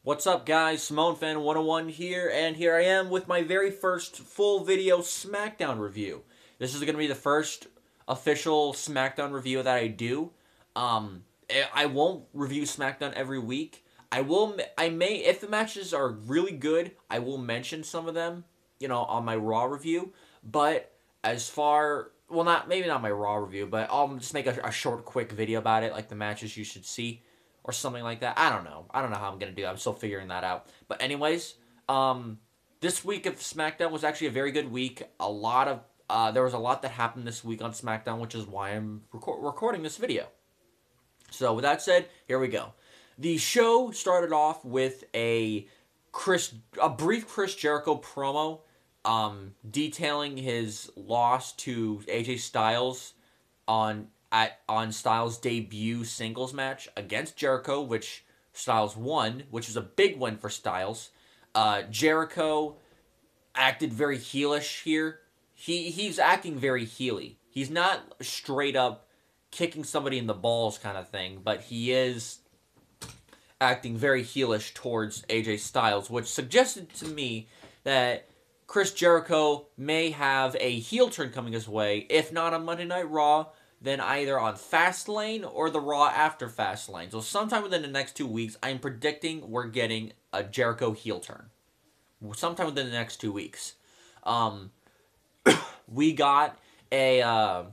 What's up, guys? Simone Fan 101 here, and here I am with my very first full video Smackdown review. This is going to be the first official Smackdown review that I do. I won't review Smackdown every week. I may, if the matches are really good, I will mention some of them, on my Raw review. But as far, maybe not my Raw review, but I'll just make a short, quick video about it, like the matches you should see. Or something like that. I don't know how I'm going to do that. I'm still figuring that out. But anyways, this week of SmackDown was actually a very good week. There was a lot that happened this week on SmackDown, which is why I'm recording this video. So with that said, here we go. The show started off with a brief Chris Jericho promo, detailing his loss to AJ Styles on Styles' debut singles match against Jericho, which Styles won, which was a big win for Styles. Jericho acted very heelish here. He's acting very heely. He's not straight up kicking somebody in the balls kind of thing, but he is acting very heelish towards AJ Styles, which suggested to me that Chris Jericho may have a heel turn coming his way, if not on Monday Night Raw, then either on Fastlane or the Raw after Fastlane. So sometime within the next 2 weeks, I'm predicting we're getting a Jericho heel turn. Sometime within the next 2 weeks. We got AJ.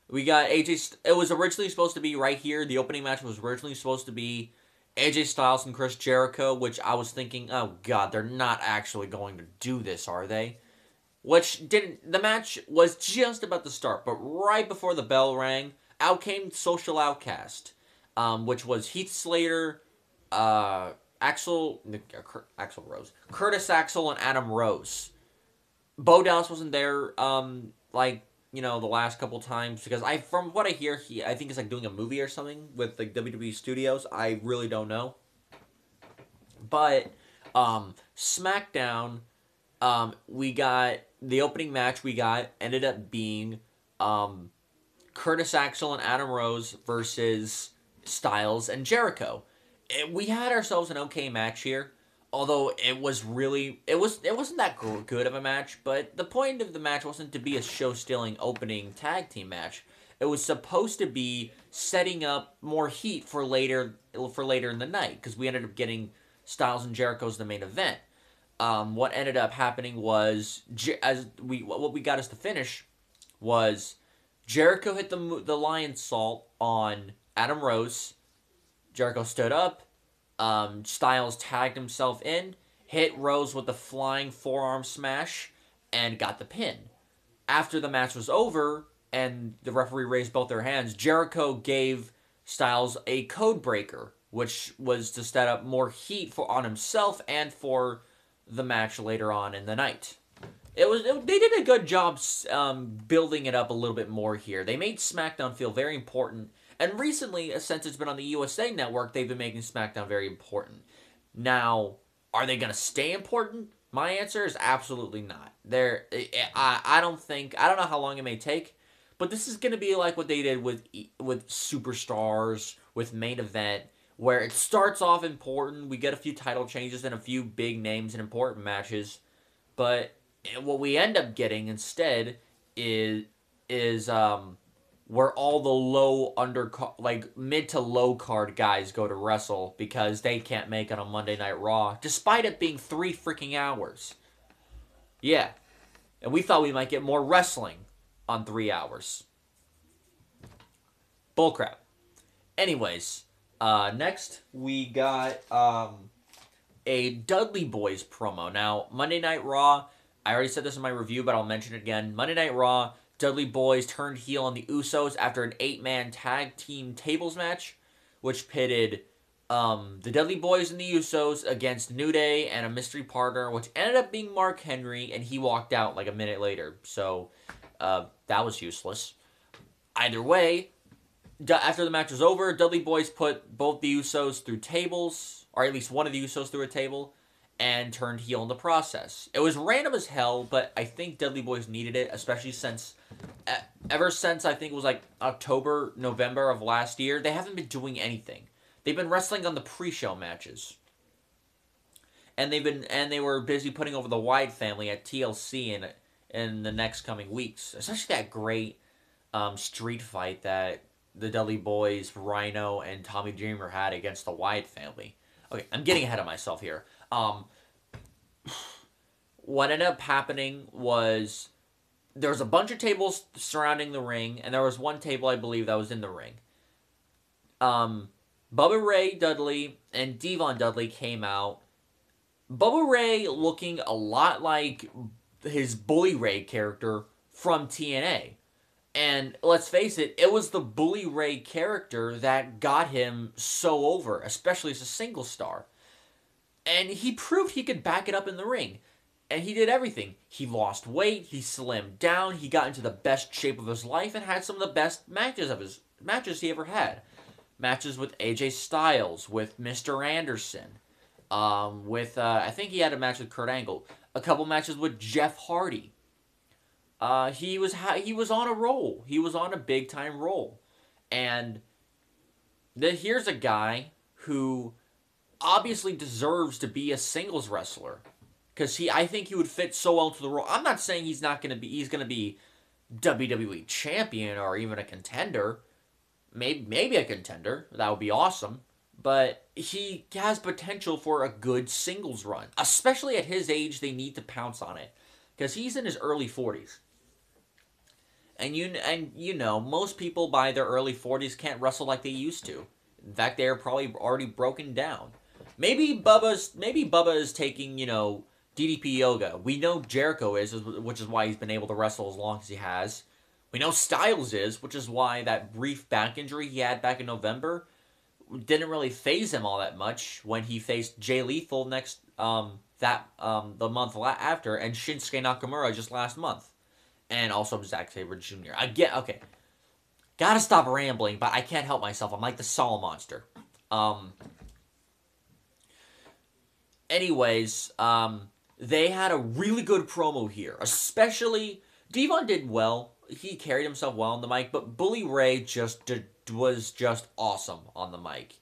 It was originally supposed to be right here. The opening match was originally supposed to be AJ Styles and Chris Jericho, which I was thinking, oh god, they're not actually going to do this, are they? Which didn't. The match was just about to start, but right before the bell rang, out came Social Outcast, which was Heath Slater, Axel Rose, Curtis Axel, and Adam Rose. Bo Dallas wasn't there, the last couple times, because from what I hear, I think he's like doing a movie or something with like WWE Studios. I really don't know, but SmackDown. We got the opening match. Ended up being Curtis Axel and Adam Rose versus Styles and Jericho. We had ourselves an okay match here, although it wasn't that good of a match. But the point of the match wasn't to be a show-stealing opening tag team match. It was supposed to be setting up more heat for later in the night, because we ended up getting Styles and Jericho as the main event. What ended up happening was, what we got as the finish was Jericho hit the Lion Salt on Adam Rose. Jericho stood up. Styles tagged himself in, hit Rose with the flying forearm smash, and got the pin. After the match was over and the referee raised both their hands, Jericho gave Styles a code breaker, which was to set up more heat on himself and for the match later on in the night. They did a good job building it up a little bit more here. They made SmackDown feel very important, and recently, since it's been on the USA Network, they've been making SmackDown very important. Now, are they going to stay important? My answer is absolutely not. I don't know how long it may take, but this is going to be like what they did with Superstars, with Main Event, where it starts off important, we get a few title changes and a few big names in important matches, but what we end up getting instead is where all the mid to low card guys go to wrestle because they can't make it on Monday Night Raw, despite it being 3 freaking hours. Yeah, and we thought we might get more wrestling on 3 hours. Bullcrap. Anyways. Next, we got a Dudley Boys promo. Now, Monday Night Raw, I already said this in my review, but I'll mention it again. Monday Night Raw, Dudley Boys turned heel on the Usos after an 8-man tag team tables match, which pitted the Dudley Boys and the Usos against New Day and a mystery partner, which ended up being Mark Henry, and he walked out like a minute later. So, that was useless. Either way, after the match was over, Dudley Boys put both the Usos through tables, or at least one of the Usos through a table, and turned heel in the process. It was random as hell, but I think Dudley Boys needed it, especially since, ever since I think it was like October, November of last year, they haven't been doing anything. They've been wrestling on the pre-show matches. And they were busy putting over the Wyatt family at TLC in the next coming weeks. Especially that great street fight that the Dudley Boys, Rhino, and Tommy Dreamer had against the Wyatt family. Okay, I'm getting ahead of myself here. What ended up happening was there was a bunch of tables surrounding the ring, and there was one table, I believe, that was in the ring. Bubba Ray Dudley and Devon Dudley came out. Bubba Ray looking a lot like his Bully Ray character from TNA. And let's face it, it was the Bully Ray character that got him so over, especially as a single star. And he proved he could back it up in the ring. And he did everything. He lost weight, he slimmed down, he got into the best shape of his life, and had some of the best matches he ever had. Matches with AJ Styles, with Mr. Anderson, I think he had a match with Kurt Angle. A couple matches with Jeff Hardy. He was on a roll. He was on a big time roll, and here's a guy who obviously deserves to be a singles wrestler, because I think he would fit so well into the role. I'm not saying he's gonna be WWE champion or even a contender. Maybe a contender. That would be awesome. But he has potential for a good singles run. Especially at his age, they need to pounce on it, because he's in his early 40s. And you know, most people by their early 40s can't wrestle like they used to. In fact, they're probably already broken down. Maybe Bubba is taking, DDP yoga. We know Jericho is, which is why he's been able to wrestle as long as he has. We know Styles is, which is why that brief back injury he had back in November didn't really faze him all that much when he faced Jay Lethal the month after, and Shinsuke Nakamura just last month. And also Zack Sabre Jr. Okay. Gotta stop rambling, but I can't help myself. I'm like the Saw monster. Anyways, they had a really good promo here. Especially, Devon did well. He carried himself well on the mic, but Bully Ray was just awesome on the mic.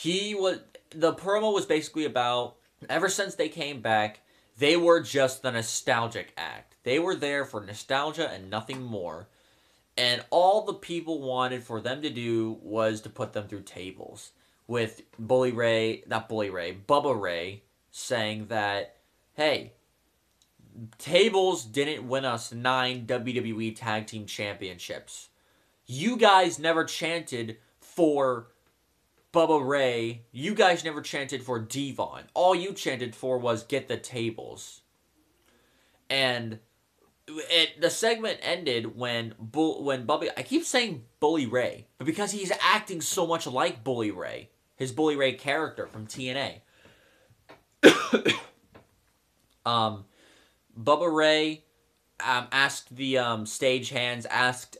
The promo was basically about, ever since they came back, they were just the nostalgic act. They were there for nostalgia and nothing more. And all the people wanted for them to do was to put them through tables. With Bubba Ray saying that, hey, tables didn't win us 9 WWE Tag Team Championships. You guys never chanted for Bubba Ray. You guys never chanted for Devon. All you chanted for was get the tables. And the segment ended when Bubba... I keep saying Bully Ray, but because he's acting so much like Bully Ray. His Bully Ray character from TNA. Bubba Ray asked the stagehands, asked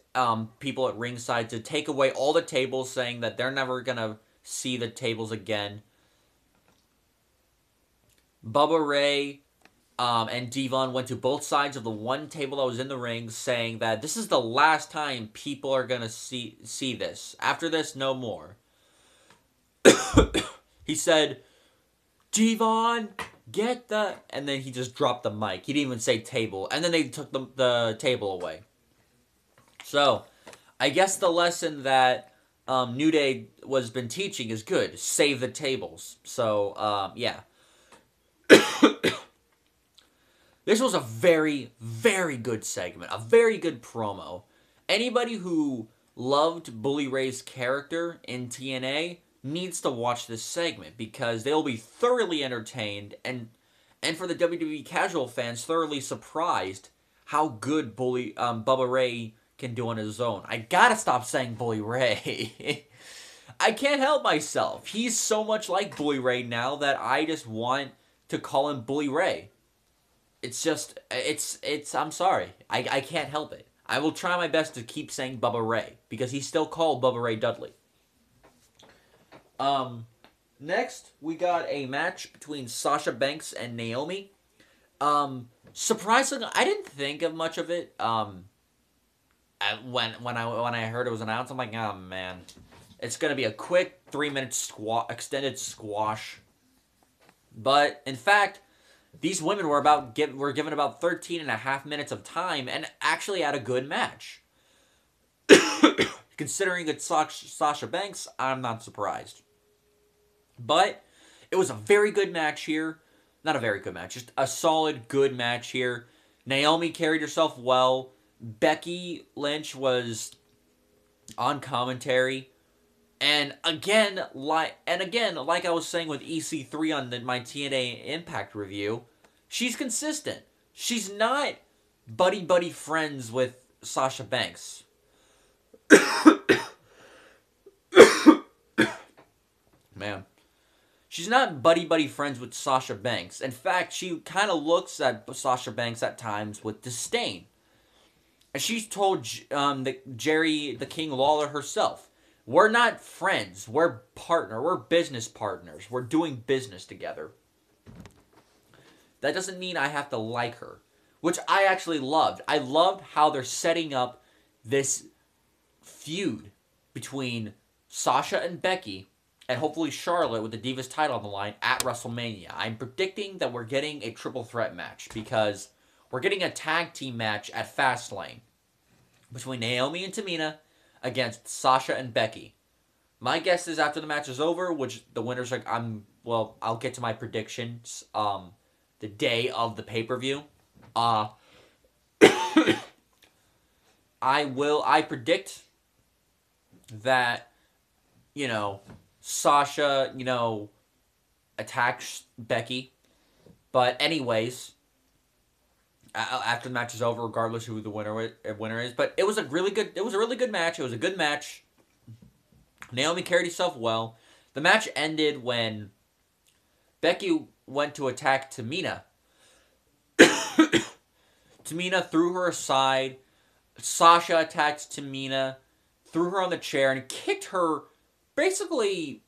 people at ringside to take away all the tables, saying that they're never going to see the tables again. Bubba Ray and Devon went to both sides of the one table that was in the ring, saying that this is the last time people are going to see this. After this, no more. He said, Devon, get the... And then he just dropped the mic. He didn't even say table. And then they took the table away. So, I guess the lesson that New Day was been teaching is good. Save the tables. So, yeah. This was a very, very good segment. A very good promo. Anybody who loved Bully Ray's character in TNA needs to watch this segment, because they'll be thoroughly entertained and for the WWE casual fans, thoroughly surprised how good Bubba Ray can do on his own. I gotta stop saying Bully Ray. I can't help myself. He's so much like Bully Ray now that I just want to call him Bully Ray. It's just, I'm sorry. I can't help it. I will try my best to keep saying Bubba Ray, because he's still called Bubba Ray Dudley. Next, we got a match between Sasha Banks and Naomi. Surprisingly, I didn't think of much of it. When I heard it was announced, I'm like, oh man, It's going to be a quick 3-minute extended squash. But, in fact, these women were given about 13 and a half minutes of time and actually had a good match. Considering it's Sasha Banks, I'm not surprised. But it was a very good match here. Not a very good match, just a solid, good match here. Naomi carried herself well. Becky Lynch was on commentary. And again, like I was saying with EC3 on my TNA Impact review, she's consistent. She's not buddy friends with Sasha Banks. Man. She's not buddy friends with Sasha Banks. In fact, she kind of looks at Sasha Banks at times with disdain. And she's told Jerry the King Lawler herself, we're not friends. We're We're business partners. We're doing business together. That doesn't mean I have to like her, which I actually loved. I loved how they're setting up this feud between Sasha and Becky, and hopefully Charlotte with the Divas title on the line at WrestleMania. I'm predicting that we're getting a triple threat match because we're getting a tag team match at Fastlane between Naomi and Tamina against Sasha and Becky. My guess is after the match is over, which the winners are, I'll get to my predictions the day of the pay-per-view. I predict that, Sasha, attacks Becky. But anyways, after the match is over, regardless who the winner is. But it was a really good match. It was a good match. Naomi carried herself well. The match ended when Becky went to attack Tamina. Tamina threw her aside. Sasha attacked Tamina, threw her on the chair, and kicked her, basically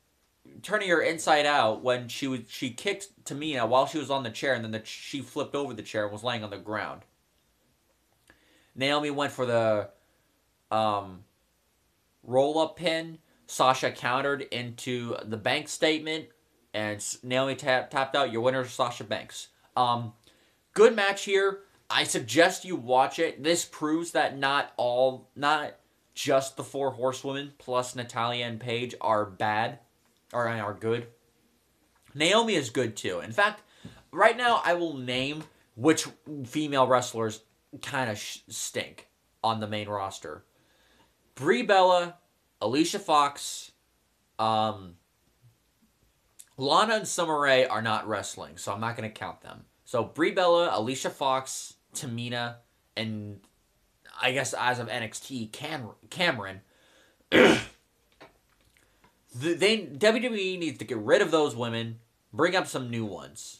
turning her inside out when she kicked Tamina while she was on the chair, and then she flipped over the chair and was laying on the ground. Naomi went for the roll-up pin. Sasha countered into the bank statement, and Naomi tapped out. Your winner is Sasha Banks. Good match here. I suggest you watch it. This proves that not just the 4 horsewomen plus Natalya and Paige are bad, or are good. Naomi is good too. In fact, right now I will name which female wrestlers kind of stink on the main roster. Brie Bella, Alicia Fox, Lana and Summer Rae are not wrestling, so I'm not going to count them. So Brie Bella, Alicia Fox, Tamina, and I guess as of NXT, Cameron. WWE needs to get rid of those women, bring up some new ones.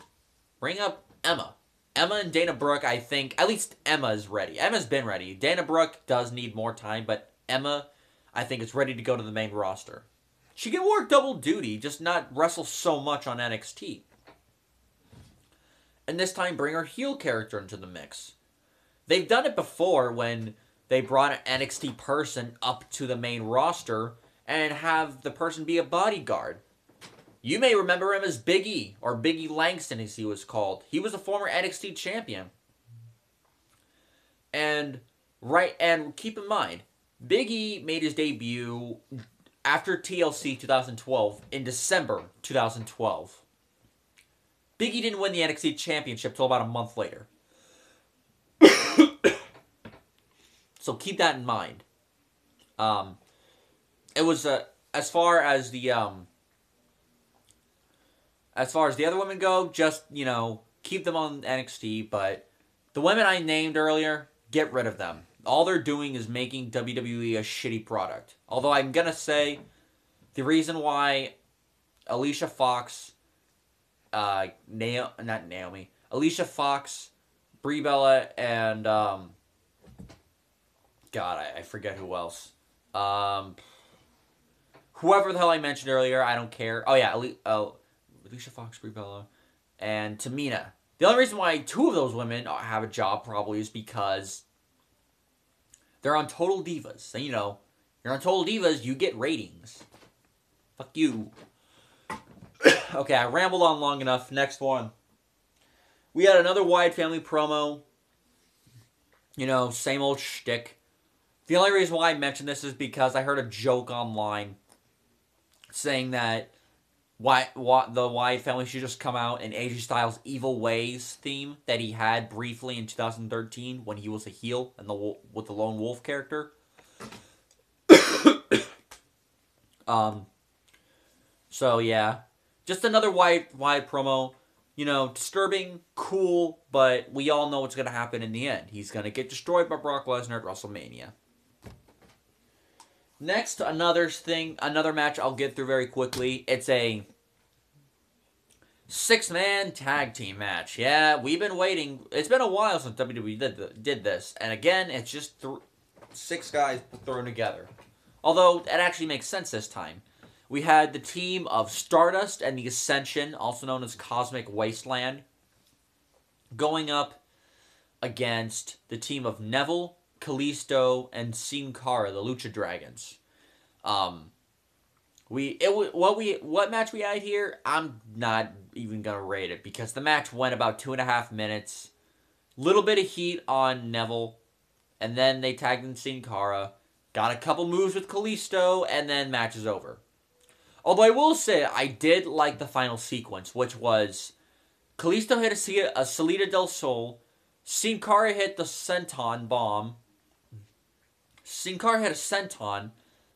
Bring up Emma. Emma and Dana Brooke, I think, at least Emma is ready. Emma's been ready. Dana Brooke does need more time, but Emma, I think, is ready to go to the main roster. She can work double duty, just not wrestle so much on NXT. And this time, bring her heel character into the mix. They've done it before when they brought an NXT person up to the main roster and have the person be a bodyguard. You may remember him as Big E, or Big E Langston as he was called. He was a former NXT champion. And keep in mind, Big E made his debut after TLC 2012 in December 2012. Big E didn't win the NXT championship till about a month later. So keep that in mind. It was as far as the other women go, just keep them on NXT. But the women I named earlier, get rid of them. All they're doing is making WWE a shitty product. Although I'm gonna say the reason why Alicia Fox, Alicia Fox, Brie Bella, and I forget who else. Whoever the hell I mentioned earlier, I don't care. Oh yeah, Alicia Fox, Brie Bella, and Tamina. The only reason why 2 of those women have a job probably is because they're on Total Divas. And you're on Total Divas, you get ratings. Fuck you. Okay, I rambled on long enough. Next one. We had another Wyatt family promo. You know, same old shtick. The only reason why I mentioned this is because I heard a joke online saying that the Wyatt family should just come out and AJ Styles' Evil Ways theme that he had briefly in 2013 when he was a heel and with the Lone Wolf character. So yeah, just another Wyatt promo. You know, disturbing, cool, but we all know what's going to happen in the end. He's going to get destroyed by Brock Lesnar at WrestleMania. Next, another match I'll get through very quickly. It's a 6-man tag team match. Yeah, we've been waiting. It's been a while since WWE did this. And again, it's just 6 guys thrown together. Although, it actually makes sense this time. We had the team of Stardust and the Ascension, also known as Cosmic Wasteland, going up against the team of Neville, Kalisto, and Sin Cara, the Lucha Dragons. What match we had here? I'm not even gonna rate it because the match went about 2.5 minutes. Little bit of heat on Neville, and then they tagged in Sin Cara. Got a couple moves with Kalisto, and then match is over. Although I will say, I did like the final sequence, which was Kalisto hit a Salida del Sol, Sin Cara hit the Senton Bomb, Sin Cara hit a Senton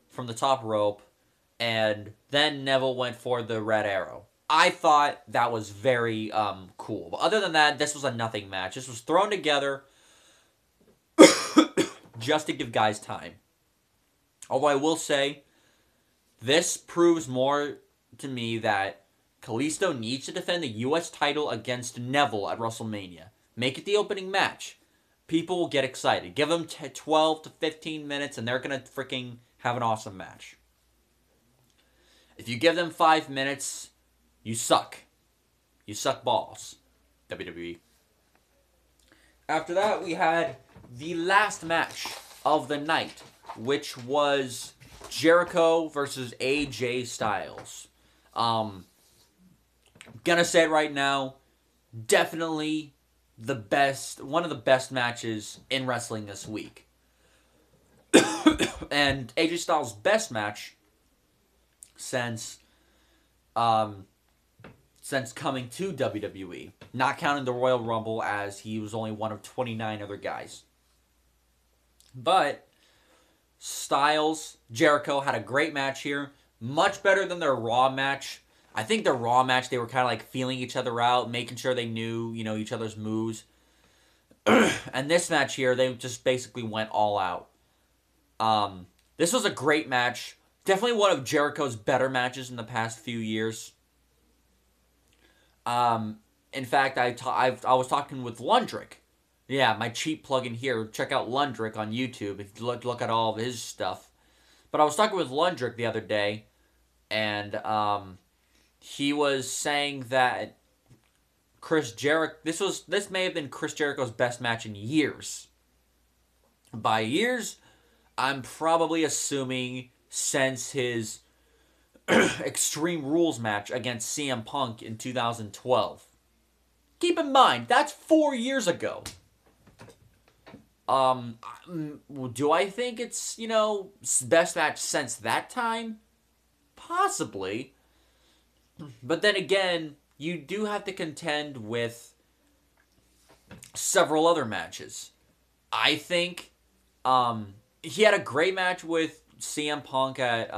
from the top rope, and then Neville went for the Red Arrow. I thought that was very cool. But other than that, this was a nothing match. This was thrown together just to give guys time. Although I will say, this proves more to me that Kalisto needs to defend the U.S. title against Neville at WrestleMania. Make it the opening match. People will get excited. Give them 12 to 15 minutes and they're going to freaking have an awesome match. If you give them 5 minutes, you suck. You suck balls, WWE. After that, we had the last match of the night, which was Jericho versus AJ Styles. Gonna say it right now, definitely one of the best matches in wrestling this week. And AJ Styles' best match since coming to WWE, not counting the Royal Rumble as he was only one of 29 other guys. But Styles, Jericho had a great match here. Much better than their Raw match. I think their Raw match, they were kind of like feeling each other out, making sure they knew, each other's moves. And this match here, they just basically went all out. This was a great match. Definitely one of Jericho's better matches in the past few years. In fact, I was talking with Lundrick. Yeah, my cheap plug-in here. Check out Lundrick on YouTube if you look at all of his stuff. But I was talking with Lundrick the other day, and he was saying that Chris Jericho. This may have been Chris Jericho's best match in years. By years, I'm probably assuming since his Extreme Rules match against CM Punk in 2012. Keep in mind, that's 4 years ago. Do I think it's, best match since that time? Possibly. But then again, you do have to contend with several other matches. I think, he had a great match with CM Punk at,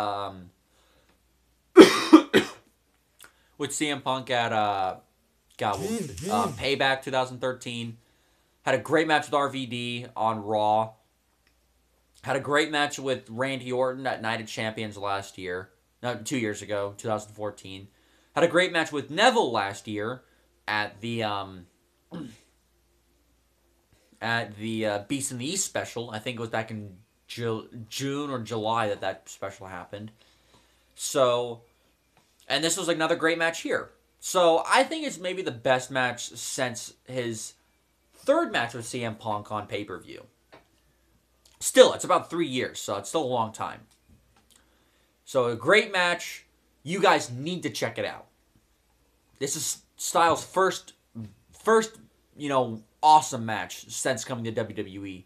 Payback 2013. Had a great match with RVD on Raw. Had a great match with Randy Orton at Night of Champions last year. No, 2 years ago, 2014. Had a great match with Neville last year at the Beast in the East special. I think it was back in June or July that special happened. So, and this was another great match here. So, I think it's maybe the best match since his third match with CM Punk on pay-per-view. Still, it's about 3 years, so it's still a long time. So, a great match. You guys need to check it out. This is Styles' first, awesome match since coming to WWE.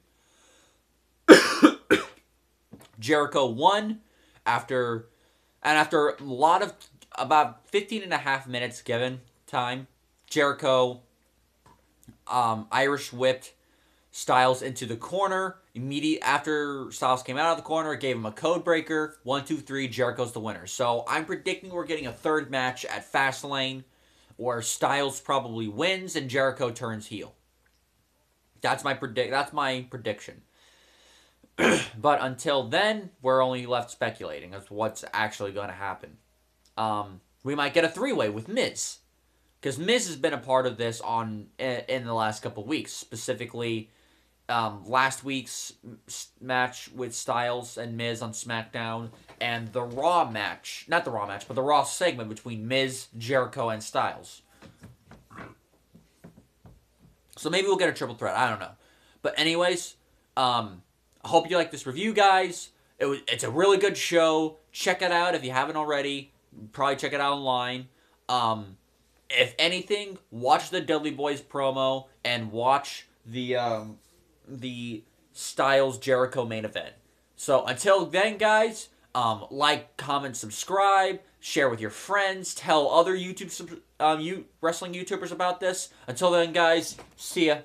Jericho won after a lot of, about 15 and a half minutes given time, Jericho Irish whipped Styles into the corner. Immediately after Styles came out of the corner, it gave him a code breaker. 1, 2, 3, Jericho's the winner. So I'm predicting we're getting a third match at Fastlane where Styles probably wins and Jericho turns heel. That's my prediction. But until then, we're only left speculating as to what's actually going to happen. We might get a three-way with Miz, because Miz has been a part of this in the last couple of weeks. Specifically, last week's match with Styles and Miz on Smackdown, and the Raw match, not the Raw match, but the Raw segment between Miz, Jericho, and Styles. So maybe we'll get a triple threat. I don't know. But anyways, I hope you like this review, guys. It's a really good show. Check it out if you haven't already. Probably check it out online. If anything, watch the Dudley Boys promo and watch the Styles Jericho main event. So until then, guys, like, comment, subscribe, share with your friends, tell other wrestling YouTubers about this. Until then, guys, see ya.